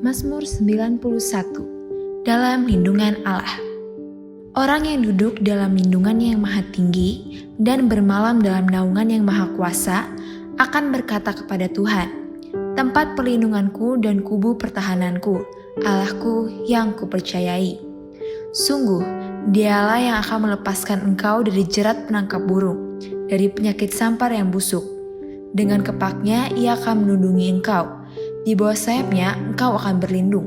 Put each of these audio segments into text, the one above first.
Mazmur 91. Dalam lindungan Allah. Orang yang duduk dalam lindungannya yang maha tinggi dan bermalam dalam naungan yang maha kuasa akan berkata kepada Tuhan, tempat perlindunganku dan kubu pertahananku, Allahku yang kupercayai. Sungguh, dialah yang akan melepaskan engkau dari jerat penangkap burung, dari penyakit sampar yang busuk. Dengan kepaknya ia akan melindungi engkau, di bawah sayapnya engkau akan berlindung.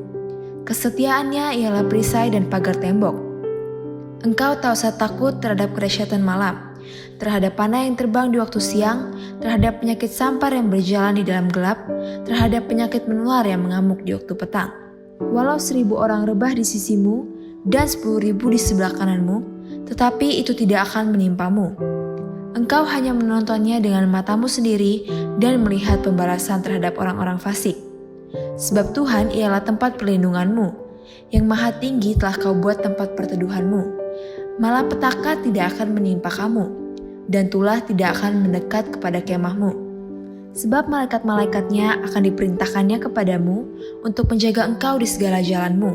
Kesetiaannya ialah perisai dan pagar tembok. Engkau tak usah takut terhadap kedahsyatan malam, terhadap panah yang terbang di waktu siang, terhadap penyakit sampar yang berjalan di dalam gelap, terhadap penyakit menular yang mengamuk di waktu petang. Walau 1.000 orang rebah di sisimu dan 10.000 di sebelah kananmu, tetapi itu tidak akan menimpamu. Engkau hanya menontonnya dengan matamu sendiri dan melihat pembalasan terhadap orang-orang fasik. Sebab Tuhan ialah tempat perlindunganmu, yang maha tinggi telah kau buat tempat perteduhanmu. Malapetaka tidak akan menimpa kamu, dan tulah tidak akan mendekat kepada kemahmu. Sebab malaikat-malaikatnya akan diperintahkannya kepadamu untuk menjaga engkau di segala jalanmu.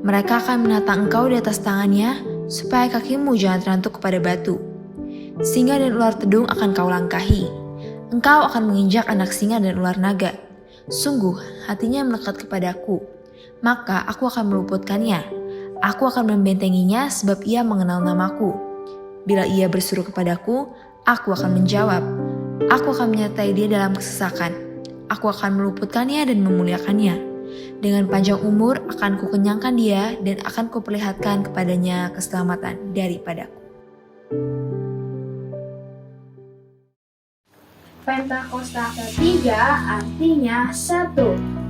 Mereka akan menatang engkau di atas tangannya, supaya kakimu jangan terantuk kepada batu. Singa dan ular tedung akan kau langkahi. Engkau akan menginjak anak singa dan ular naga. Sungguh, hatinya melekat kepadaku, maka aku akan meluputkannya. Aku akan membentenginya sebab ia mengenal namaku. Bila ia berseru kepadaku, aku akan menjawab. Aku akan menyertai dia dalam kesesakan. Aku akan meluputkannya dan memuliakannya. Dengan panjang umur akan kukenyangkan dia dan akan kuperlihatkan kepadanya keselamatan daripadaku. Pentakosta ketiga artinya 1.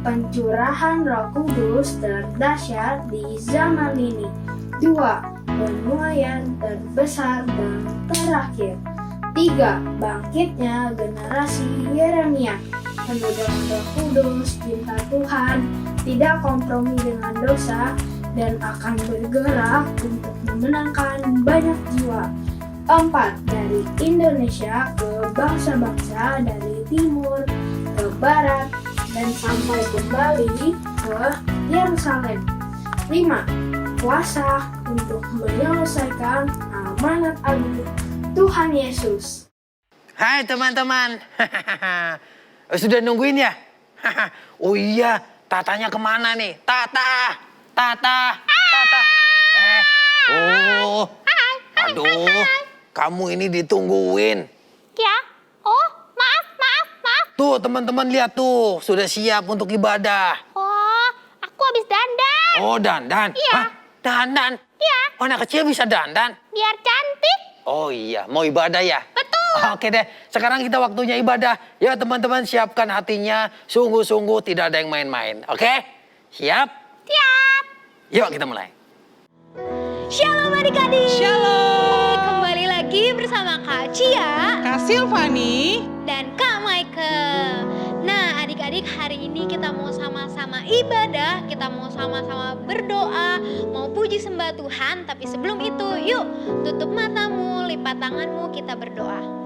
Pencurahan Roh Kudus terdahsyat di zaman ini. 2. Penuaian terbesar dan terakhir. 3. Bangkitnya generasi Yeremia. Penuh dengan Roh Kudus, cinta Tuhan, tidak kompromi dengan dosa, dan akan bergerak untuk memenangkan banyak jiwa. 4. Dari Indonesia ke bangsa-bangsa dari timur ke barat dan sampai kembali ke Yerusalem. 5. Kuasa untuk menyelesaikan amanat agung Tuhan Yesus. Hai teman-teman, sudah nungguin ya? Oh iya, Tatanya kemana nih? Tata. Oh, aduh. Kamu ini ditungguin. Ya, oh maaf. Tuh teman-teman lihat tuh, sudah siap untuk ibadah. Oh, aku habis dandan. Oh dandan? Iya. Hah? Dandan? Iya. Oh, anak kecil bisa dandan? Biar cantik. Oh iya, mau ibadah ya? Betul. Oke deh, sekarang kita waktunya ibadah. Ya teman-teman siapkan hatinya, sungguh-sungguh tidak ada yang main-main. Oke? Siap? Siap. Yuk kita mulai. Shalom adik-adik. Shalom. Kembali lagi bersama Kak Cia Kak Silvani. dan Kak Michael. Nah adik-adik, hari ini kita mau sama-sama ibadah, kita mau sama-sama berdoa, mau puji sembah Tuhan. Tapi sebelum itu, yuk tutup matamu, lipat tanganmu, kita berdoa.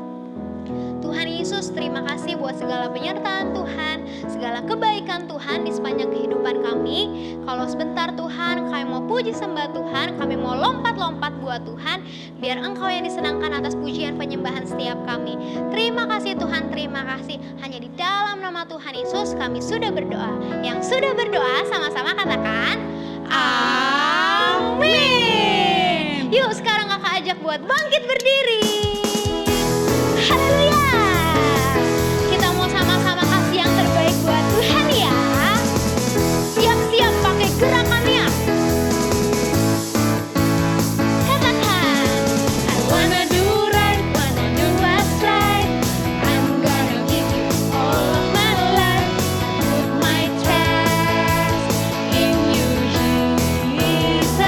Tuhan Yesus, terima kasih buat segala penyertaan Tuhan, segala kebaikan Tuhan di sepanjang kehidupan kami. Kalau sebentar Tuhan, kami mau puji sembah Tuhan, kami mau lompat-lompat buat Tuhan, biar Engkau yang disenangkan atas pujian penyembahan setiap kami. Terima kasih Tuhan, terima kasih. Hanya di dalam nama Tuhan Yesus kami sudah berdoa. Yang sudah berdoa sama-sama katakan, amin. Yuk sekarang kakak ajak buat bangkit berdiri. Haleluya. Kita mau sama-sama kasih yang terbaik buat Tuhan ya. Siap-siap pakai gerakannya. Katakan, I wanna do right, wanna do what's right. I'm gonna give you all of my life. Put my trust in you, Jesus.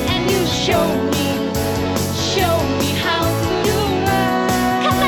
And you show me how to do right.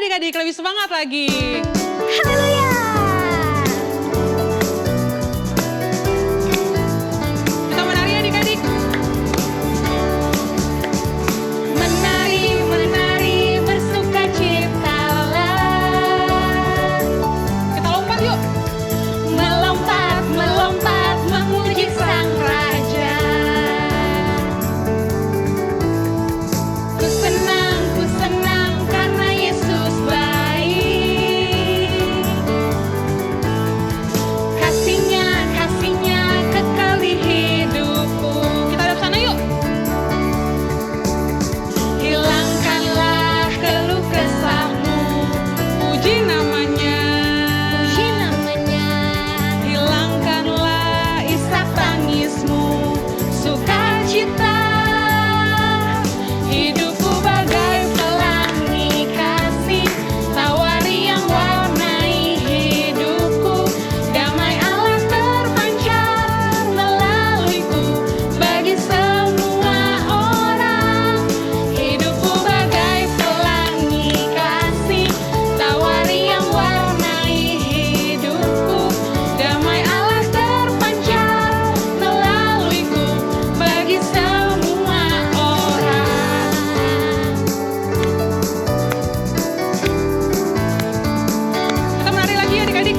adik-adik, lebih semangat lagi. Haleluya. Kita menari adik-adik. Menari, menari, bersukacitalah. Kita lompat yuk. Melompat, melompat, memuji Sang Raja. Ku senang karena Yesus baik. Kasih-Nya, kasih-Nya kekal di hidupku. Kita hadap sana yuk. Hilangkanlah keluh kesahmu, Puji namanya. puji namanya. Hilangkanlah isak Tangismu, sukacita. Hidupku bagai pelangi kasih, tawari yang warnai hidupku. Damai Allah terpancar melaluiku bagi semua orang. Hidupku bagai pelangi kasih, tawari yang warnai hidupku. Damai Allah terpancar melaluiku bagi semua orang. Kita menari lagi adik-adik.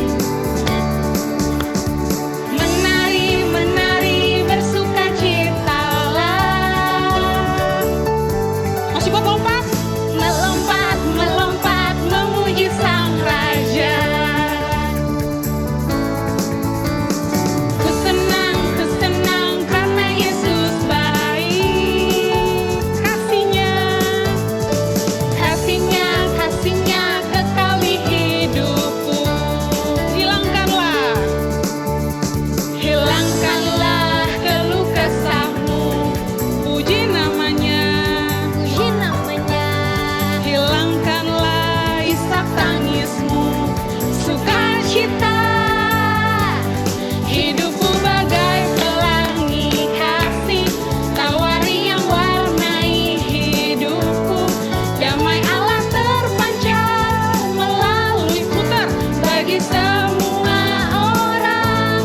Menari, menari, bersukacitalah. Masih buat lompat. Melompat, melompat, memuji Sang Raja. Ku senang karena Yesus baik. Kasih-Nya, kasih-Nya, kasih-Nya kekal di hidupku. Hilangkanlah. Hilangkanlah keluh kesahmu, Puji namanya. puji namanya. Hilangkanlah Isak tangismu, sukacita. Hidupku bagai pelangi kasih, tawari yang warnai hidupku. Damai Allah terpancar melalui putar bagi semua orang.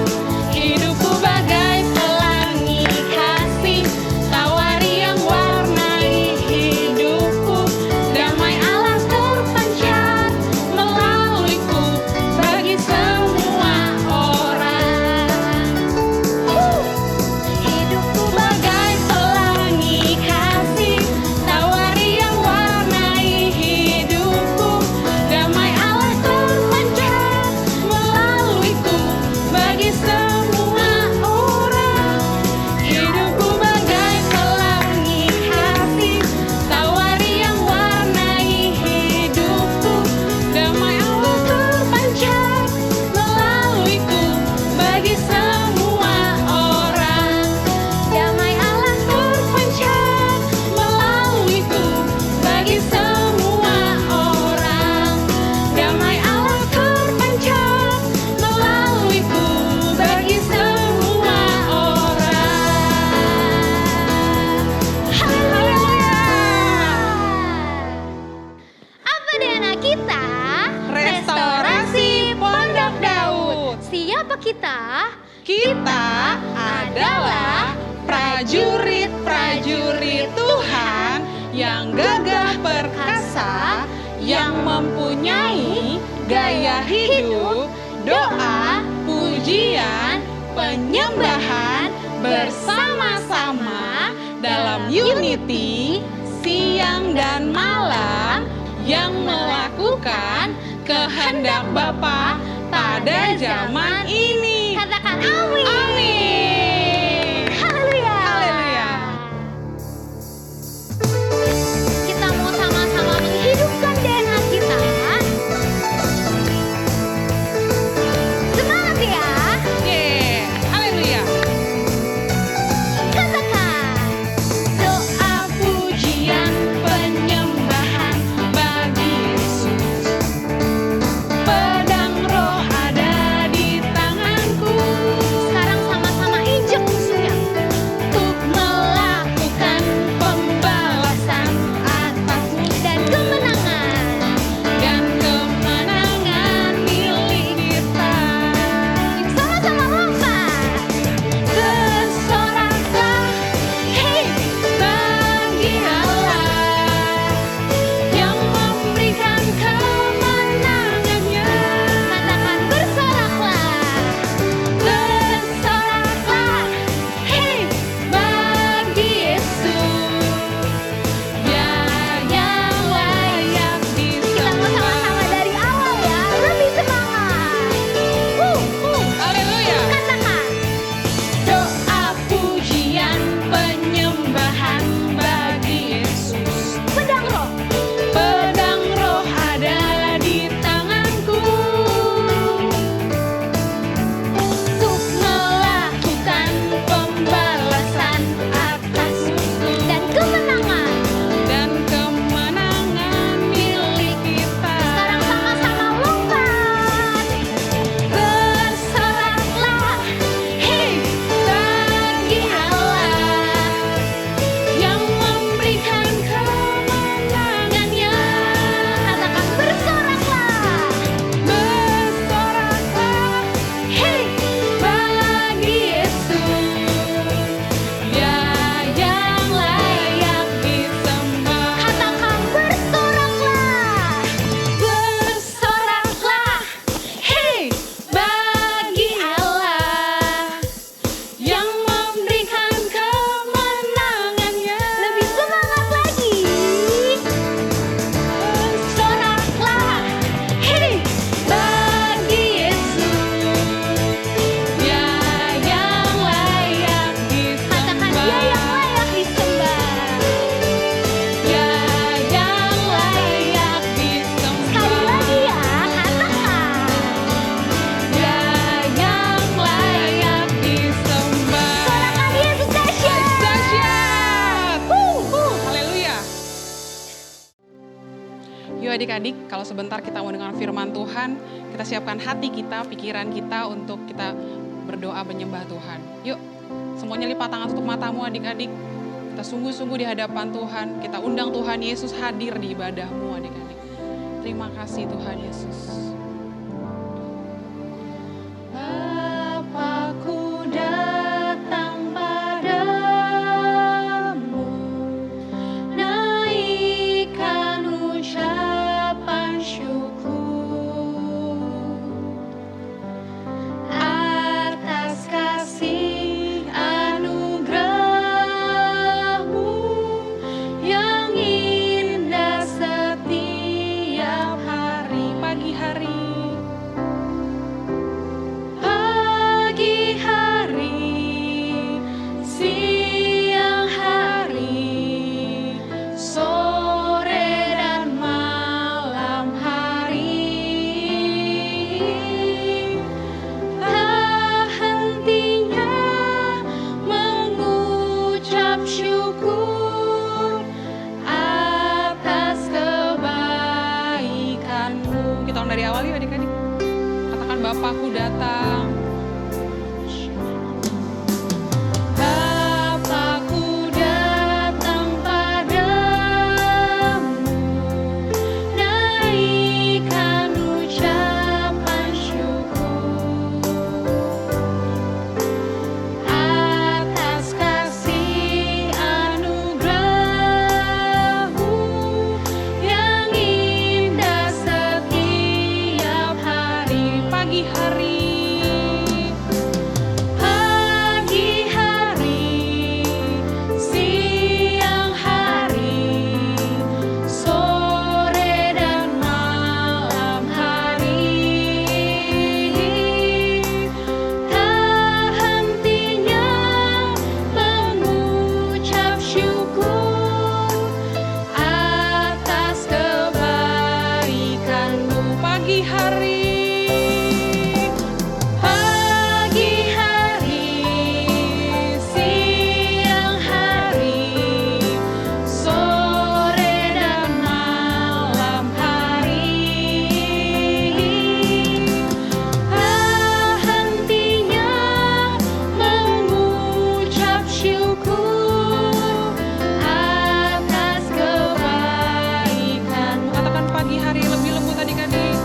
Hidupku bagai pelangi kasih, tawari yang warnai hidupku. Damai Allah terpancar melaluiku bagi semua orang. Hidupku bagai pelangi kasih, tawari yang warnai hidupku. Damai Allah terpancar melaluiku bagi semua orang. Hidupku bagai pelangi kasih, tawari yang warnai hidupku. Damai Allah terpancar melaluiku bagi semua orang. Damai Allah terpancar melaluiku bagi semua orang. Damai Allah terpancar melaluiku bagi semua orang. Haleluya. Apa DNA kita? Restorasi Pondok Daud. Siapa kita? Kita adalah prajurit-prajurit Tuhan yang gagah perkasa, yang mempunyai gaya hidup, doa, pujian, penyembahan bersama-sama dalam unity siang dan malam, yang melakukan kehendak Bapa pada zaman ini. Katakan amin. Amin. Haleluya. Haleluya. Kita mau sama-sama menghidupkan DNA kita. Semangat ya. Yeah. Haleluya. Katakan doa, pujian, penyembahan bagi Yesus. Pedang roh ada di tanganku. Sekarang adik-adik, kalau sebentar kita mau dengar firman Tuhan, kita siapkan hati kita, pikiran kita untuk kita berdoa menyembah Tuhan. Yuk, semuanya lipat tangan, tutup matamu adik-adik. Kita sungguh-sungguh di hadapan Tuhan, kita undang Tuhan Yesus hadir di ibadahmu adik-adik. Terima kasih Tuhan Yesus. Bapakku datang padamu, naikkan ucapan syukur atas kasih anugerah-Mu yang indah setiap hari. Pagi hari, Pagi hari, siang hari, sore dan malam hari, tak hentinya mengucap syukur atas kebaikan-Mu. kita ulang dari awal yuk adik-adik. Katakan Bapakku datang. Bapakku datang padamu, naikkan ucapan syukur atas kasih anugerah-Mu yang indah setiap hari. Pagi hari, Pagi hari, siang hari, sore dan malam hari, tak hentinya mengucap syukur atas kebaikan-Mu. pagi hari, Pagi hari, siang hari, sore dan malam hari, tak hentinya mengucap syukur atas kebaikan-Mu. katakan pagi hari lebih lembut adik-adik.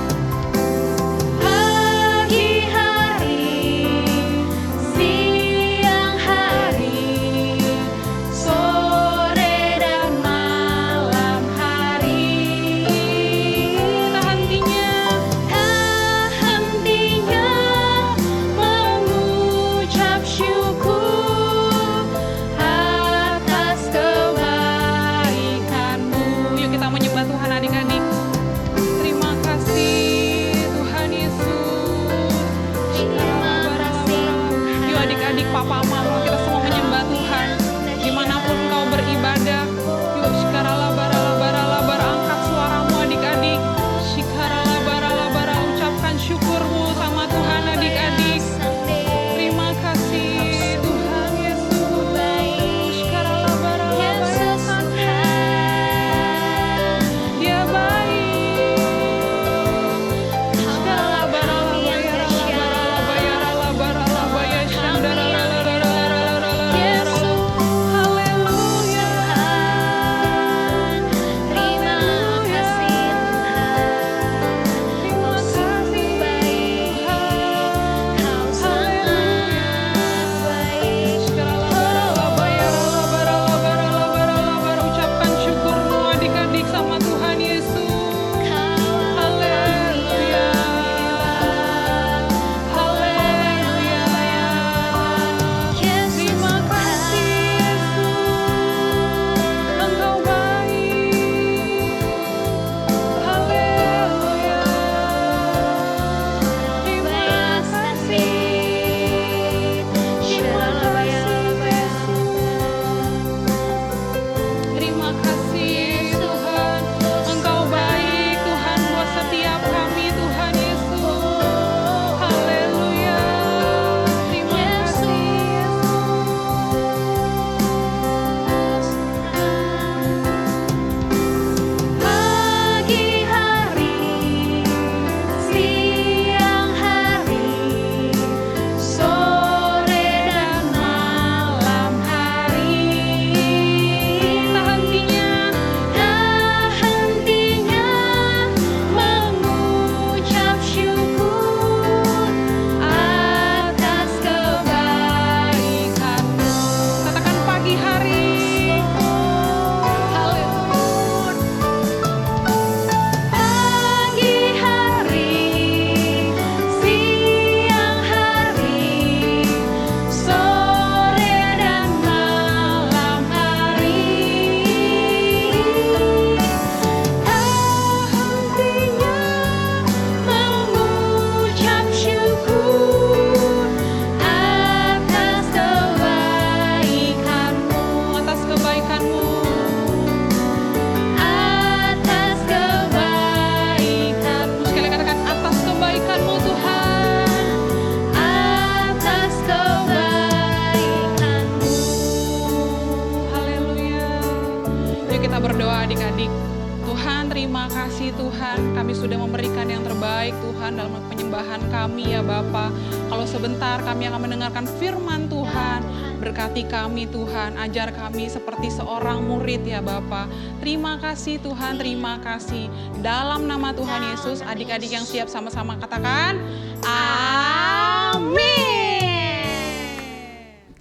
kasih Tuhan, kami sudah memberikan yang terbaik Tuhan dalam penyembahan kami ya Bapa. Kalau sebentar kami akan mendengarkan firman Tuhan, berkati kami Tuhan, ajar kami seperti seorang murid ya Bapa. Terima kasih Tuhan, terima kasih. Dalam nama Tuhan Yesus, adik-adik yang siap sama-sama katakan, amin.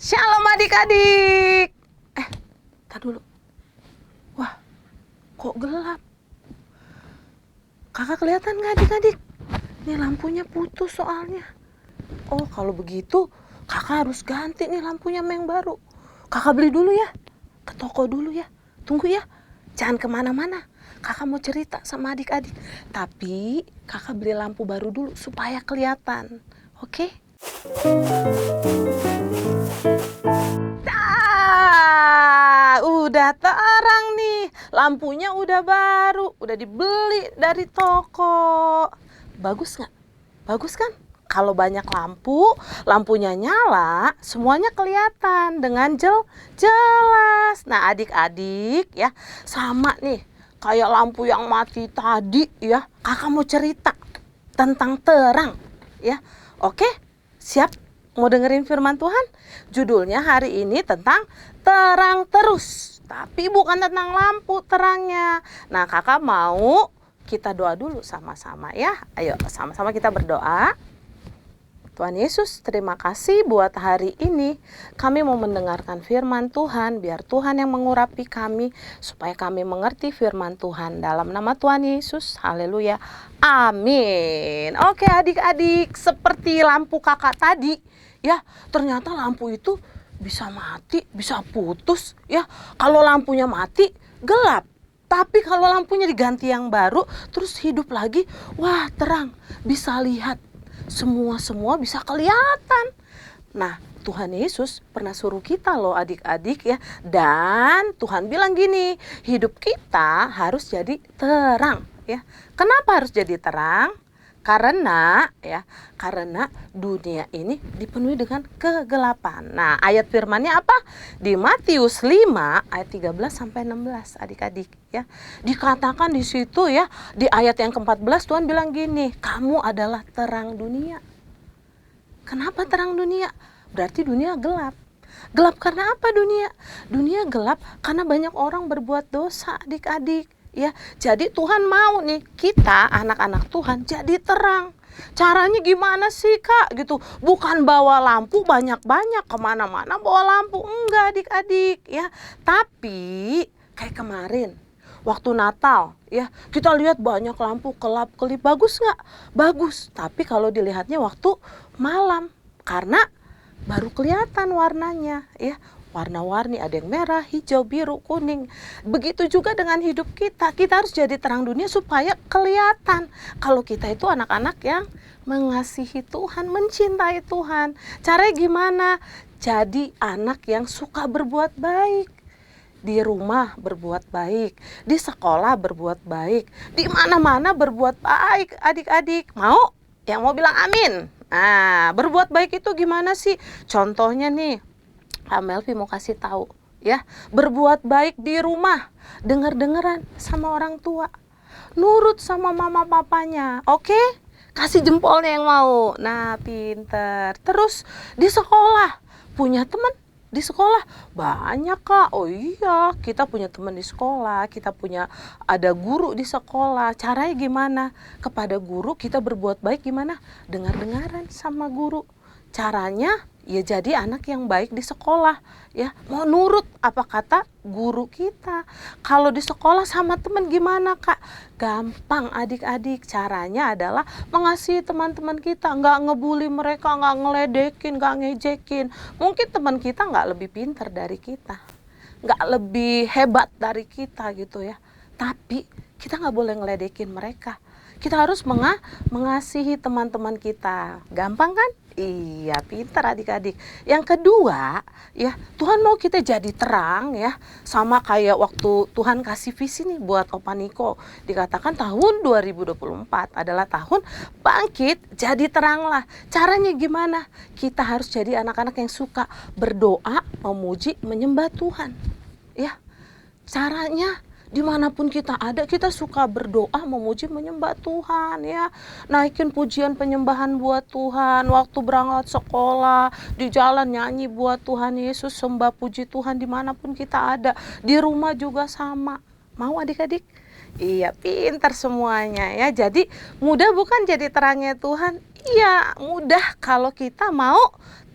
Shalom adik-adik. Tar dulu. Wah, kok gelap? Kakak kelihatan nggak adik-adik? Nih lampunya putus soalnya. Oh, kalau begitu kakak harus ganti nih lampunya yang baru. Kakak beli dulu ya. Ke toko dulu ya. Tunggu ya. Jangan kemana-mana. Kakak mau cerita sama adik-adik. Tapi kakak beli lampu baru dulu supaya kelihatan. Oke? Udah terang nih. Lampunya udah baru. Udah dibeli dari toko. Bagus nggak? Bagus kan? Kalau banyak lampu, lampunya nyala, semuanya kelihatan dengan jelas. Nah adik-adik ya, sama nih kayak lampu yang mati tadi ya. Kakak mau cerita tentang terang ya. Oke, siap? Mau dengerin firman Tuhan? Judulnya hari ini tentang terang terus. Tapi bukan tentang lampu terangnya. Nah kakak mau kita doa dulu sama-sama ya. Ayo sama-sama kita berdoa. Tuhan Yesus, terima kasih buat hari ini. Kami mau mendengarkan firman Tuhan, biar Tuhan yang mengurapi kami, supaya kami mengerti firman Tuhan. Dalam nama Tuhan Yesus, haleluya, amin. Oke adik-adik, seperti lampu kakak tadi, ya ternyata lampu itu bisa mati, bisa putus. Ya, kalau lampunya mati, gelap. Tapi kalau lampunya diganti yang baru, terus hidup lagi, wah terang, bisa lihat. Semua bisa kelihatan. Nah, Tuhan Yesus pernah suruh kita loh adik-adik ya. Dan Tuhan bilang gini, hidup kita harus jadi terang ya. Kenapa harus jadi terang? Karena dunia ini dipenuhi dengan kegelapan. Nah, ayat firman-Nya apa? Di Matius 5 ayat 13 sampai 16 adik-adik ya. Dikatakan di situ ya, di ayat yang ke-14 Tuhan bilang gini, kamu adalah terang dunia. Kenapa terang dunia? Berarti dunia gelap. Gelap karena apa dunia? Dunia gelap karena banyak orang berbuat dosa adik-adik. Ya, jadi Tuhan mau nih kita anak-anak Tuhan jadi terang. Caranya gimana sih kak? Gitu, bukan bawa lampu banyak-banyak kemana-mana bawa lampu, enggak adik-adik ya. Tapi kayak kemarin waktu Natal ya, kita lihat banyak lampu kelap-kelip, bagus nggak? Bagus. Tapi kalau dilihatnya waktu malam, karena baru kelihatan warnanya ya. Warna-warni, ada yang merah, hijau, biru, kuning. Begitu juga dengan hidup kita. Kita harus jadi terang dunia supaya kelihatan kalau kita itu anak-anak yang mengasihi Tuhan, mencintai Tuhan. Caranya gimana? Jadi anak yang suka berbuat baik. Di rumah berbuat baik, di sekolah berbuat baik, di mana-mana berbuat baik adik-adik. Mau? Yang mau bilang amin. Nah, berbuat baik itu gimana sih? Contohnya nih, Melvi mau kasih tahu ya, berbuat baik di rumah, dengar-dengaran sama orang tua, nurut sama mama papanya, oke? Kasih jempolnya yang mau. Nah, pinter. Terus di sekolah, punya teman di sekolah banyak kak. Oh iya, kita punya teman di sekolah, kita punya ada guru di sekolah. Caranya gimana? Kepada guru kita berbuat baik gimana? Dengar-dengaran sama guru. Caranya ya jadi anak yang baik di sekolah ya, mau nurut apa kata guru kita. Kalau di sekolah sama teman gimana kak? Gampang adik-adik, caranya adalah mengasihi teman-teman kita, nggak ngebully mereka, nggak ngeledekin, nggak ngejekin. Mungkin teman kita nggak lebih pintar dari kita, nggak lebih hebat dari kita gitu ya, tapi kita nggak boleh ngeledekin mereka. Kita harus mengasihi teman-teman kita. Gampang kan? Iya, pintar adik-adik. Yang kedua, ya, Tuhan mau kita jadi terang ya. Sama kayak waktu Tuhan kasih visi nih buat Opa Niko. Dikatakan tahun 2024 adalah tahun bangkit jadi teranglah. Caranya gimana? Kita harus jadi anak-anak yang suka berdoa, memuji, menyembah Tuhan. Ya. Caranya Dimanapun kita ada, kita suka berdoa, memuji, menyembah Tuhan ya. Naikin pujian penyembahan buat Tuhan. Waktu berangkat sekolah, di jalan nyanyi buat Tuhan Yesus, sembah puji Tuhan dimanapun kita ada. Di rumah juga sama. Mau adik-adik? Iya, pintar semuanya ya. Jadi mudah bukan jadi terangnya Tuhan? Iya, mudah kalau kita mau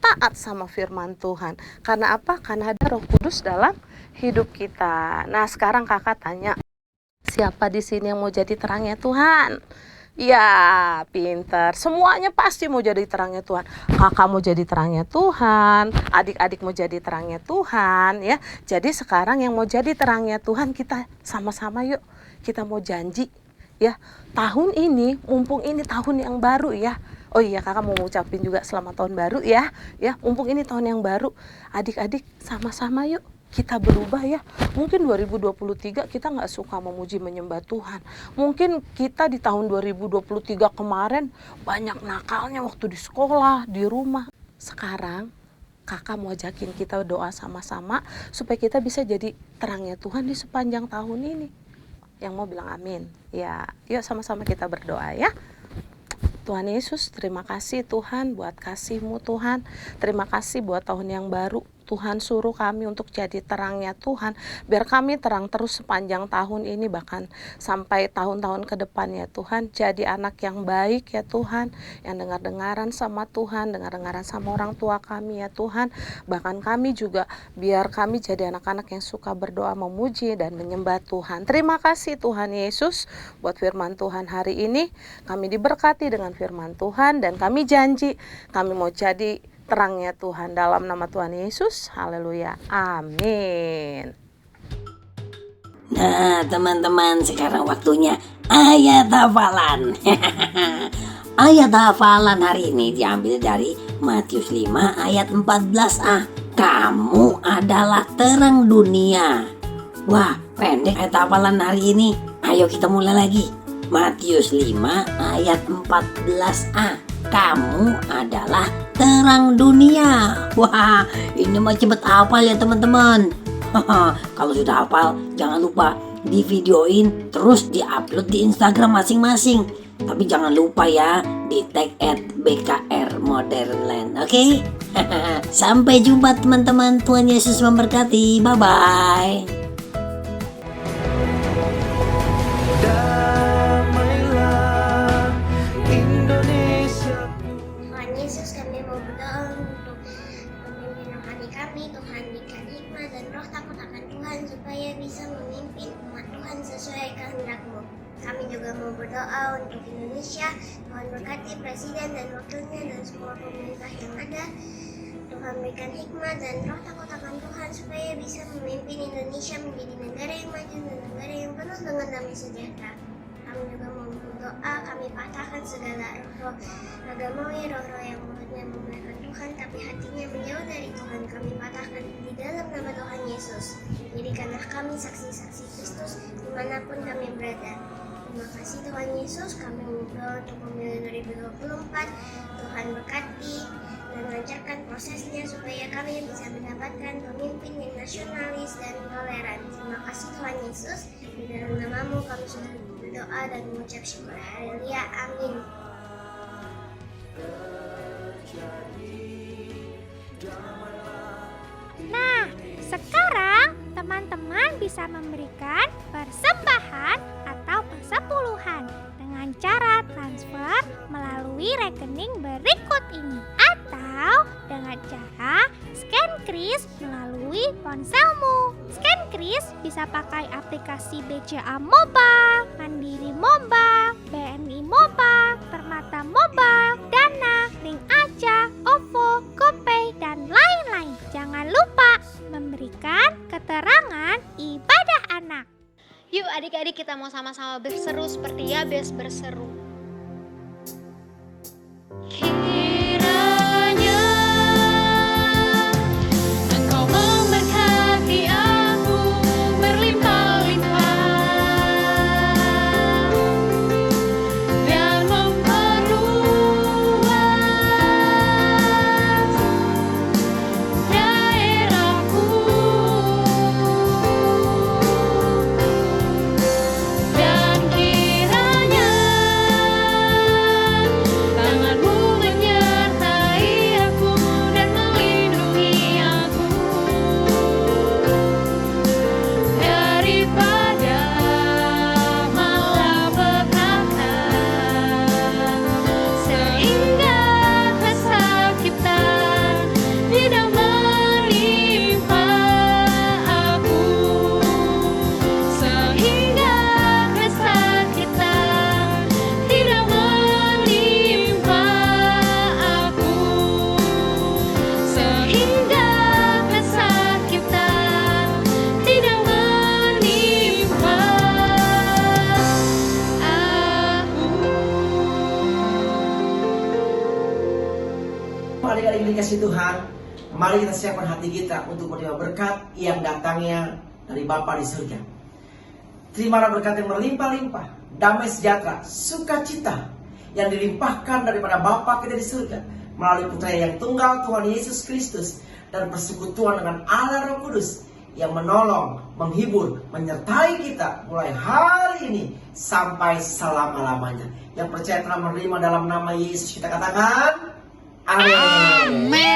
taat sama firman Tuhan. Karena apa? Karena ada Roh Kudus dalam hidup kita. Nah, sekarang kakak tanya, siapa di sini yang mau jadi terangnya Tuhan? Ya, pintar. Semuanya pasti mau jadi terangnya Tuhan. Kakak mau jadi terangnya Tuhan, adik-adik mau jadi terangnya Tuhan ya. Jadi sekarang yang mau jadi terangnya Tuhan, kita sama-sama yuk. Kita mau janji ya. Tahun ini, mumpung ini tahun yang baru ya. Oh iya, kakak mau ngucapin juga selamat tahun baru ya. Ya, mumpung ini tahun yang baru, adik-adik sama-sama yuk kita berubah ya. Mungkin 2023 kita nggak suka memuji menyembah Tuhan. Mungkin kita di tahun 2023 kemarin banyak nakalnya waktu di sekolah, di rumah. Sekarang kakak mau ajakin kita doa sama-sama supaya kita bisa jadi terangnya Tuhan di sepanjang tahun ini. Yang mau bilang amin? Ya, yuk sama-sama kita berdoa ya. Tuhan Yesus, terima kasih Tuhan buat kasih-Mu Tuhan. Terima kasih buat tahun yang baru. Tuhan suruh kami untuk jadi terangnya Tuhan. Biar kami terang terus sepanjang tahun ini, bahkan sampai tahun-tahun ke depan ya Tuhan. Jadi anak yang baik ya Tuhan. Yang dengar-dengaran sama Tuhan, dengar-dengaran sama orang tua kami ya Tuhan. Bahkan kami juga biar kami jadi anak-anak yang suka berdoa, memuji dan menyembah Tuhan. Terima kasih Tuhan Yesus buat firman Tuhan hari ini. Kami diberkati dengan firman Tuhan dan kami janji kami mau jadi terangnya Tuhan dalam nama Tuhan Yesus. Haleluya. Amin. Nah, teman-teman, sekarang waktunya ayat hafalan. Ayat hafalan hari ini diambil dari Matius 5 ayat 14a. Kamu adalah terang dunia. Wah, pendek ayat hafalan hari ini. Ayo kita mulai lagi. Matius 5 ayat 14a. Kamu adalah terang dunia. Wah, ini mah cepet hafal ya teman-teman. Kalau sudah hafal, jangan lupa di videoin terus diupload di Instagram masing-masing. Tapi jangan lupa ya di tag @BKR Modernland. Oke? Sampai jumpa teman-teman. Tuhan Yesus memberkati. Bye bye. Tuhan Yesus, kami mau berdoa untuk pemimpin rohani kami. Tuhan berikan hikmah dan roh takut akan Tuhan supaya bisa memimpin umat Tuhan sesuai kehendak-Mu. Kami juga mau berdoa untuk Indonesia. Tuhan berkati presiden dan wakilnya dan semua pemerintah yang ada. Tuhan berikan hikmah dan roh takut akan Tuhan supaya bisa memimpin Indonesia menjadi negara yang maju dan negara yang penuh dengan damai sejahtera. Kami juga mau berdoa, kami patahkan segala roh-roh agamawi, roh-roh yang mulutnya memuliakan Tuhan tapi hatinya menjauh dari Tuhan. Kami patahkan di dalam nama Tuhan Yesus. Jadikanlah kami saksi-saksi Kristus dimanapun kami berada. Terima kasih Tuhan Yesus, kami berdoa untuk pemilu 2024. Tuhan berkati dan lancarkan prosesnya supaya kami bisa mendapatkan pemimpin yang nasionalis dan toleran. Terima kasih Tuhan Yesus, di dalam nama-Mu kami sudah berdoa dan mengucap syukur. Haleluya, amin. Nah, sekarang teman-teman bisa memberikan persembahan atau persepuluhan dengan cara transfer melalui rekening berikut ini atau dengan cara scan kris melalui ponselmu. Scan kris bisa pakai aplikasi BCA Mobile, Mandiri Mobile, BNI Mobile, Permata Mobile, Dana, Link Aja, OVO, GoPay, dan lain-lain. Jangan lupa memberikan keterangan ibadah anak. Yuk adik-adik kita mau sama-sama berseru seperti Yabes berseru. Kiranya Engkau memberkati aku berlimpah-limpah dan memperluas daerahku. adik-adik yang dikasih Tuhan, mari kita siapkan hati kita untuk menerima berkat yang datangnya dari Bapa di surga. Terimalah berkat yang berlimpah-limpah, damai sejahtera, sukacita yang dilimpahkan daripada Bapa kita di surga melalui Putra yang tunggal Tuhan Yesus Kristus dan persekutuan dengan Allah Roh Kudus yang menolong, menghibur, menyertai kita mulai hari ini sampai selama-lamanya. Yang percaya telah menerima dalam nama Yesus, kita katakan amin.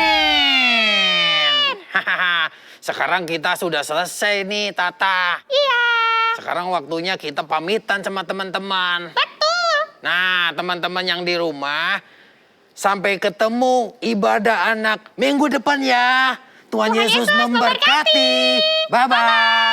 Sekarang kita sudah selesai nih, Tata. Iya. Sekarang waktunya kita pamitan sama teman-teman. Betul. Nah, teman-teman yang di rumah, sampai ketemu ibadah anak minggu depan ya. Tuhan Yesus memberkati. Bye-bye.